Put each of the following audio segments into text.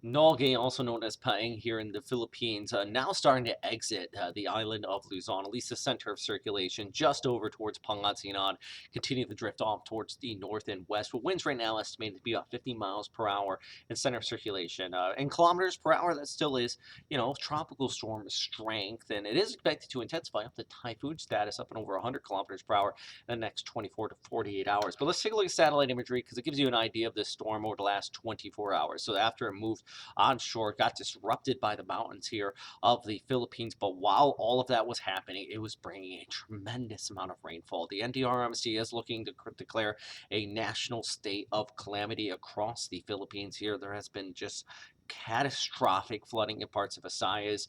Nalgae, also known as Paeng here in the Philippines, now starting to exit the island of Luzon, at least the center of circulation, just over towards Pangasinan, continue to drift off towards the north and west. With winds right now estimated to be about 50 miles per hour in center of circulation. In kilometers per hour, that still is, tropical storm strength, and it is expected to intensify up to typhoon status up and over 100 kilometers per hour in the next 24 to 48 hours. But let's take a look at satellite imagery because it gives you an idea of this storm over the last 24 hours. So after it moved onshore, got disrupted by the mountains here of the Philippines. But while all of that was happening, it was bringing a tremendous amount of rainfall. The NDRMC is looking to declare a national state of calamity across the Philippines here. There has been just catastrophic flooding in parts of Visayas,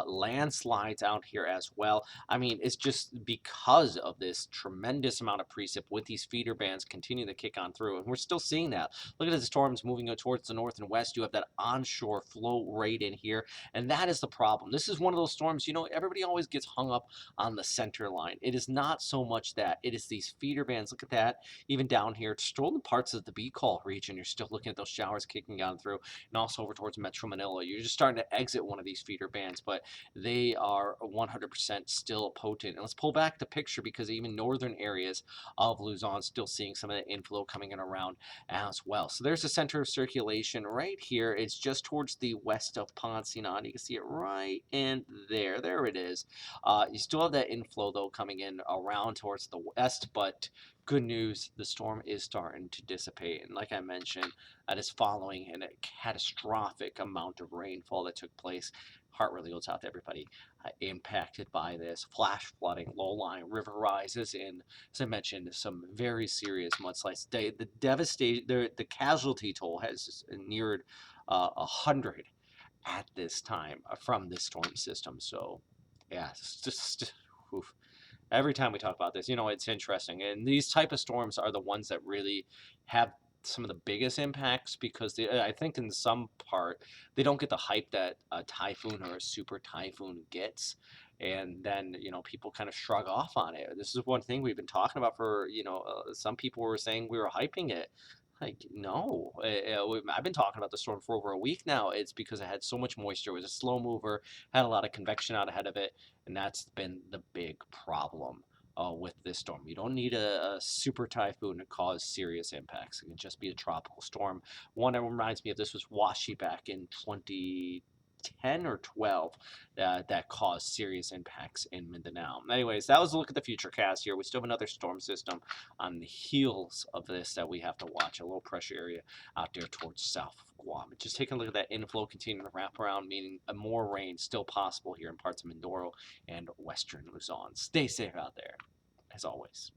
landslides out here as well. I mean, it's just because of this tremendous amount of precip with these feeder bands continue to kick on through, and we're still seeing that. Look at the storms moving towards the north and west. You have that onshore flow right in here, and that is the problem. This is one of those storms, everybody always gets hung up on the center line. It is not so much that. It is these feeder bands. Look at that. Even down here, still in parts of the Bicol region, you're still looking at those showers kicking on through, and also over towards Metro Manila. You're just starting to exit one of these feeder bands, but they are 100% still potent. And let's pull back the picture because even northern areas of Luzon still seeing some of the inflow coming in around as well. So there's the center of circulation right here. It's just towards the west of Pangasinan. You can see it right in there. There it is. You still have that inflow though coming in around towards the west, but good news, the storm is starting to dissipate. And like I mentioned, that is following in a catastrophic amount of rainfall that took place. Heart really goes out to everybody impacted by this. Flash flooding, low-lying river rises, and as I mentioned, some very serious mudslides. The devastation, the casualty toll has neared 100 at this time from this storm system. So, yeah, it's just oof. Every time we talk about this, it's interesting. And these type of storms are the ones that really have some of the biggest impacts because I think in some part they don't get the hype that a typhoon or a super typhoon gets. And then, people kind of shrug off on it. This is one thing we've been talking about for, some people were saying we were hyping it. Like, no, I've been talking about the storm for over a week now. It's because it had so much moisture. It was a slow mover, had a lot of convection out ahead of it, and that's been the big problem with this storm. You don't need a super typhoon to cause serious impacts. It can just be a tropical storm. One that reminds me of this was Washi back in 2010 or 12 that caused serious impacts in Mindanao. Anyways, that was a look at the future cast here. We still have another storm system on the heels of this that we have to watch. A low pressure area out there towards south of Guam. Just taking a look at that inflow continuing to wrap around, meaning more rain still possible here in parts of Mindoro and western Luzon. Stay safe out there, as always.